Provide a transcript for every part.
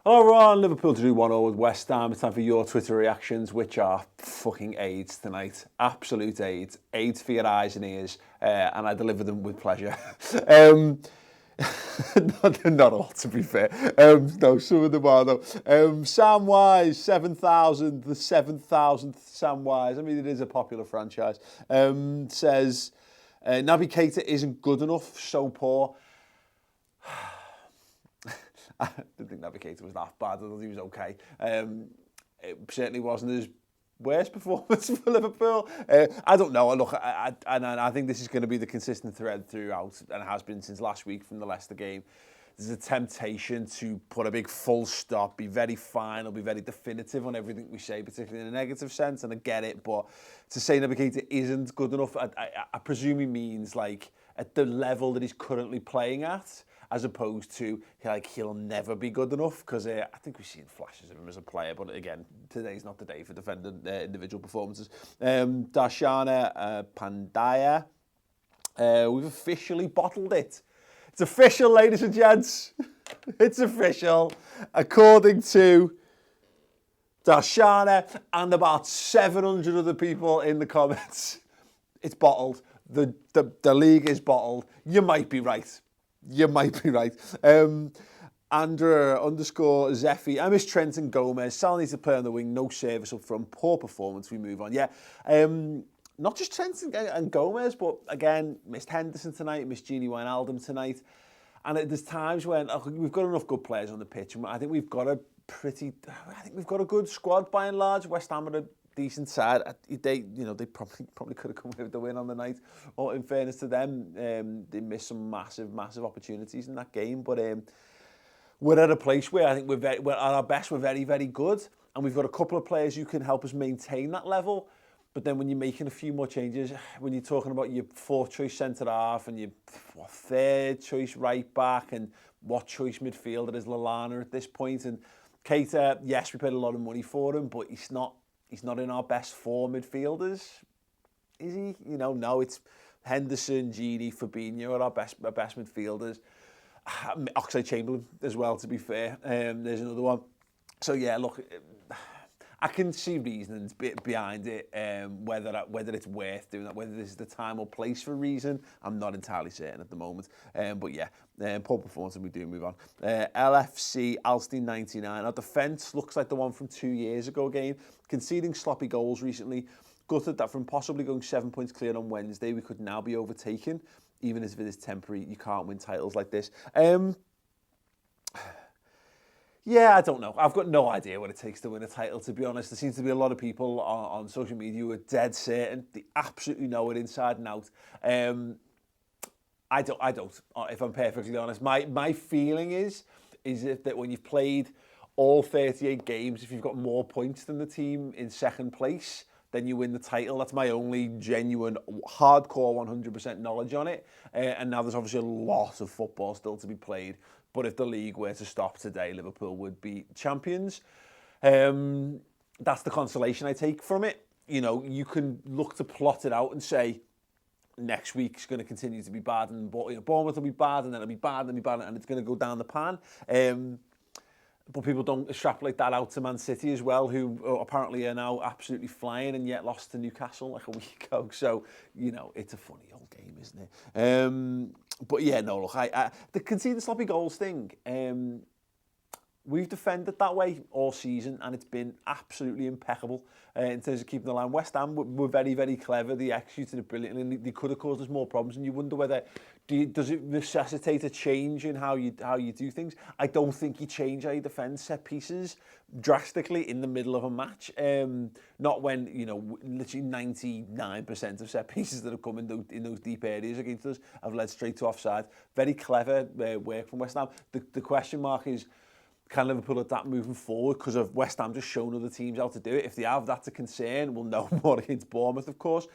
Hello everyone, Liverpool to do 1-0 with West Ham. It's time for your Twitter reactions, which are fucking AIDS tonight. Absolute AIDS. AIDS for your eyes and ears. And I deliver them with pleasure. Not all, to be fair. No, some of them are, though. Sam Wise, 7,000, the 7,000th Sam Wise. I mean, it is a popular franchise. Says, Naby Keita isn't good enough, so poor. I didn't think Naby Keita was that bad. I thought he was okay. It certainly wasn't his worst performance for Liverpool. I don't know. Look, I think this is going to be the consistent thread throughout, and it has been since last week from the Leicester game. There's a temptation to put a big full stop, be very final, be very definitive on everything we say, particularly in a negative sense, and I get it, but to say Naby Keita isn't good enough, I presume he means like at the level that he's currently playing at, as opposed to like he'll never be good enough, because I think we've seen flashes of him as a player, but again, today's not the day for defending individual performances. Darshana Pandaya, we've officially bottled it. It's official, ladies and gents. It's official. According to Darshana and about 700 other people in the comments, it's bottled. The league is bottled. You might be right. You might be right. Andrea _ Zeffy. I miss Trent and Gomez. Sal needs to play on the wing. No service up front. Poor performance. We move on. Yeah. Not just Trent and Gomez, but again, missed Henderson tonight, missed Gini Wijnaldum tonight. And there's times when we've got enough good players on the pitch, and I think we've got a good squad by and large. West Ham are a decent side. They probably could have come with the win on the night. Or in fairness to them, they missed some massive opportunities in that game. But we're at a place where I think we're at our best. We're very, very good, and we've got a couple of players who can help us maintain that level. But then when you're making a few more changes, when you're talking about your fourth choice centre half and your third choice right back and what choice midfielder is Lallana at this point, and Keita, yes, we paid a lot of money for him, but he's not in our best four midfielders, is he? No, it's Henderson, Gini, Fabinho are our best midfielders. Oxlade-Chamberlain as well, to be fair. There's another one. So yeah, look, I can see reasons behind it, whether it's worth doing that, whether this is the time or place for reason, I'm not entirely certain at the moment. But yeah, poor performance and we do move on. LFC Alstein 99. Our defence looks like the one from 2 years ago again, conceding sloppy goals recently. Gutted that from possibly going 7 points clear on Wednesday, we could now be overtaken, even if it is temporary. You can't win titles like this. Yeah, I don't know. I've got no idea what it takes to win a title, to be honest. There seems to be a lot of people on social media who are dead certain. They absolutely know it inside and out. I don't, if I'm perfectly honest. My feeling is that when you've played all 38 games, if you've got more points than the team in second place, then you win the title. That's my only genuine, hardcore 100% knowledge on it. And now there's obviously a lot of football still to be played. But if the league were to stop today, Liverpool would be champions. That's the consolation I take from it. You can look to plot it out and say, next week's going to continue to be bad, and Bournemouth will be bad, and then it'll be bad, and it'll be bad, and it's going to go down the pan. But people don't extrapolate that out to Man City as well, who apparently are now absolutely flying and yet lost to Newcastle like a week ago. So, it's a funny old game, isn't it? But yeah, no, look, the conceding sloppy goals thing, we've defended that way all season, and it's been absolutely impeccable in terms of keeping the line. West Ham were very, very clever. They executed it brilliantly, and they could have caused us more problems. And you wonder whether does it necessitate a change in how you do things? I don't think you change how you defend set pieces drastically in the middle of a match. Not when literally 99% of set pieces that have come in those deep areas against us have led straight to offside. Very clever work from West Ham. The question mark is, can Liverpool adapt moving forward? Because of West Ham just shown other teams how to do it. If they have, that's a concern. We'll know more against Bournemouth, of course.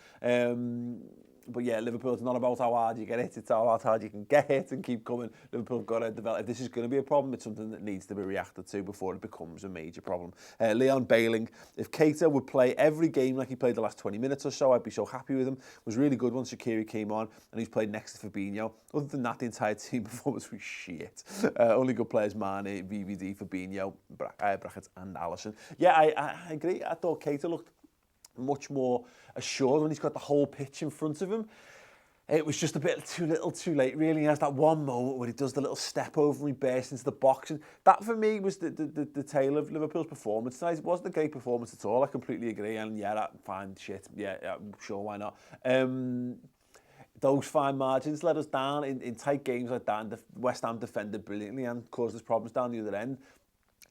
But yeah, Liverpool, it's not about how hard you get hit, it's how hard you can get hit and keep coming. Liverpool have got to develop. If this is going to be a problem, it's something that needs to be reacted to before it becomes a major problem. Leon Bailing, if Keita would play every game like he played the last 20 minutes or so, I'd be so happy with him. Was really good once Shaqiri came on and he's played next to Fabinho. Other than that, the entire team performance was shit. Only good players, Mane, VVD, Fabinho, Brackett and Alisson. Yeah, I agree. I thought Keita looked much more assured when he's got the whole pitch in front of him. It was just a bit too little, too late, really. He has that one moment where he does the little step over and he bursts into the box. And that, for me, was the tale of Liverpool's performance tonight. It wasn't a great performance at all. I completely agree. And yeah, that fine shit. Yeah, sure, why not? Those fine margins let us down in tight games like that. And the West Ham defended brilliantly and caused us problems down the other end.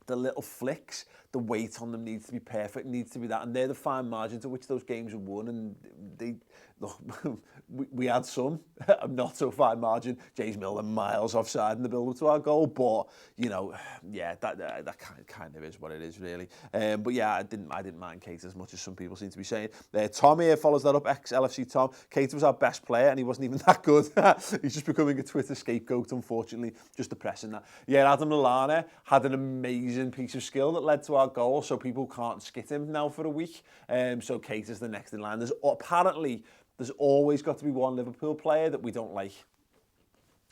The little flicks, the weight on them needs to be perfect, needs to be that. And they're the fine margins at which those games are won. And they, look, we had some, not so fine margin. James Milner miles offside in the build-up to our goal. But, you know, yeah, that kind of is what it is, really. But yeah, I didn't mind Keita as much as some people seem to be saying. Tom here follows that up, ex-LFC Tom. Keita was our best player and he wasn't even that good. He's just becoming a Twitter scapegoat, unfortunately. Just depressing that. Yeah, Adam Lallana had an amazing piece of skill that led to our goal, so people can't skit him now for a week. So Keita's the next in line. There's always got to be one Liverpool player that we don't like.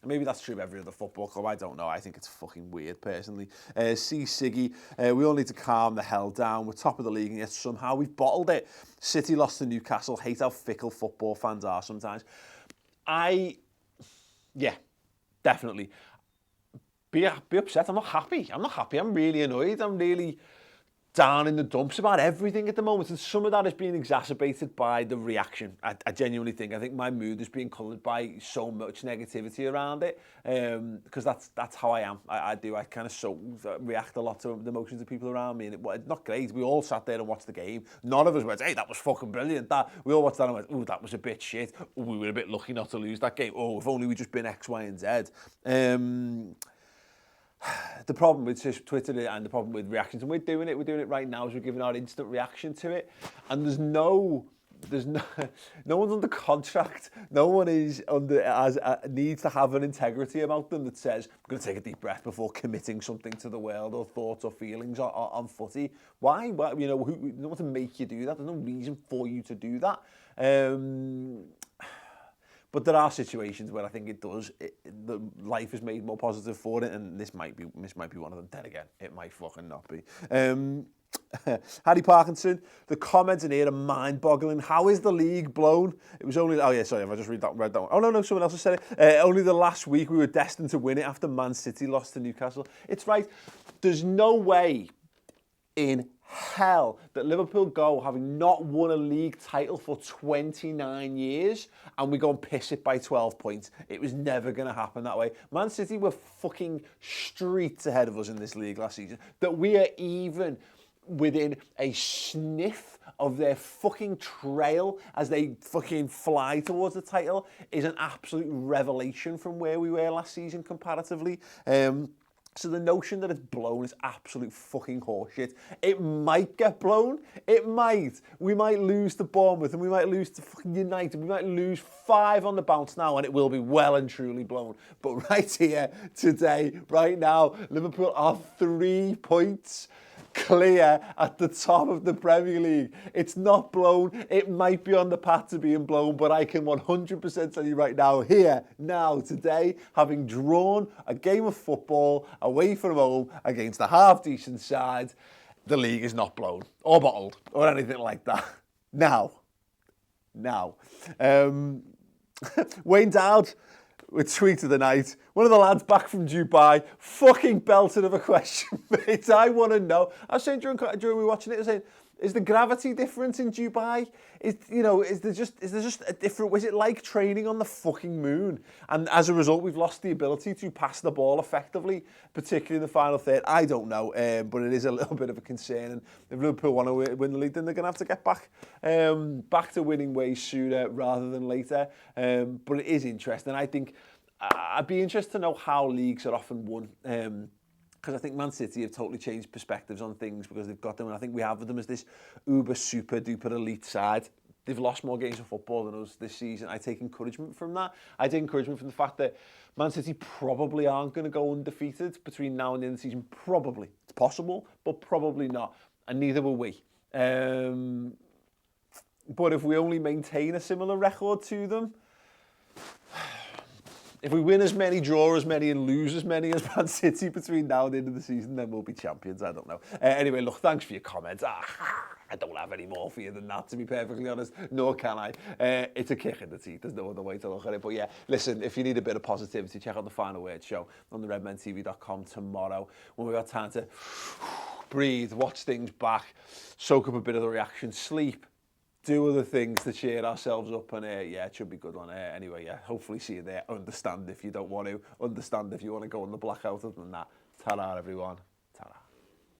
Maybe that's true of every other football club, I don't know. I think it's fucking weird, personally. Siggy, we all need to calm the hell down. We're top of the league and yet somehow we've bottled it. City lost to Newcastle. Hate how fickle football fans are sometimes. Yeah, definitely. Be upset. I'm not happy. I'm really annoyed. I'm really down in the dumps about everything at the moment. And some of that is being exacerbated by the reaction. I genuinely think. I think my mood is being coloured by so much negativity around it. Because that's how I am. I kind of react a lot to the emotions of people around me. And it's not great. We all sat there and watched the game. None of us went, hey, that was fucking brilliant. We all watched that and went, ooh, that was a bit shit. Ooh, we were a bit lucky not to lose that game. Oh, if only we just been X, Y, and Z. The problem with Twitter and the problem with reactions, and we're doing it right now, is we're giving our instant reaction to it, and there's no one's under contract. No one is needs to have an integrity about them that says, I'm going to take a deep breath before committing something to the world or thoughts or feelings on footy. Why? You know, no one to make you do that. There's no reason for you to do that. But there are situations where I think the life is made more positive for it, and this might be one of them. Then again, it might fucking not be. Harry Parkinson, the comments in here are mind-boggling. How is the league blown? It was only... Oh, yeah, sorry, if I just read that one. Oh, no, someone else has said it. Only the last week we were destined to win it after Man City lost to Newcastle. It's right. There's no way in hell that Liverpool go having not won a league title for 29 years and we go and piss it by 12 points. It was never going to happen that way. Man City were fucking streets ahead of us in this league last season. That we are even within a sniff of their fucking trail as they fucking fly towards the title is an absolute revelation from where we were last season comparatively. So the notion that it's blown is absolute fucking horseshit. It might get blown. It might. We might lose to Bournemouth and we might lose to fucking United. We might lose 5 on the bounce now and it will be well and truly blown. But right here, today, right now, Liverpool are 3 points clear at the top of the Premier League. It's not blown. It might be on the path to being blown, but I can 100% tell you right now, here, now, today, having drawn a game of football away from home against a half-decent side, the league is not blown or bottled or anything like that. Now. Wayne Dowd with tweet of the night. One of the lads back from Dubai, fucking belted of a question, mate. I want to know. I was saying during we were watching it, I was saying, is the gravity difference in Dubai? Is there just a different? Was it like training on the fucking moon? And as a result, we've lost the ability to pass the ball effectively, particularly in the final third. I don't know, but it is a little bit of a concern. And if Liverpool want to win the league, then they're going to have to get back to winning ways sooner rather than later. But it is interesting. I think I'd be interested to know how leagues are often won. Because I think Man City have totally changed perspectives on things because they've got them, and I think we have them as this uber, super, duper elite side. They've lost more games of football than us this season. I take encouragement from that. I take encouragement from the fact that Man City probably aren't going to go undefeated between now and the end of the season. Probably. It's possible, but probably not. And neither will we. But if we only maintain a similar record to them, if we win as many, draw as many, and lose as many as Man City between now and the end of the season, then we'll be champions. I don't know. Anyway, look, thanks for your comments. I don't have any more for you than that, to be perfectly honest, nor can I. It's a kick in the teeth. There's no other way to look at it. But yeah, listen, if you need a bit of positivity, check out the Final Word show on the redmentv.com tomorrow when we've got time to breathe, watch things back, soak up a bit of the reaction, sleep, do other things to cheer ourselves up, and yeah, it should be good one. Anyway, yeah, hopefully see you there. Understand if you don't want to. Understand if you want to go on the blackout. Other than that, ta-ra, everyone.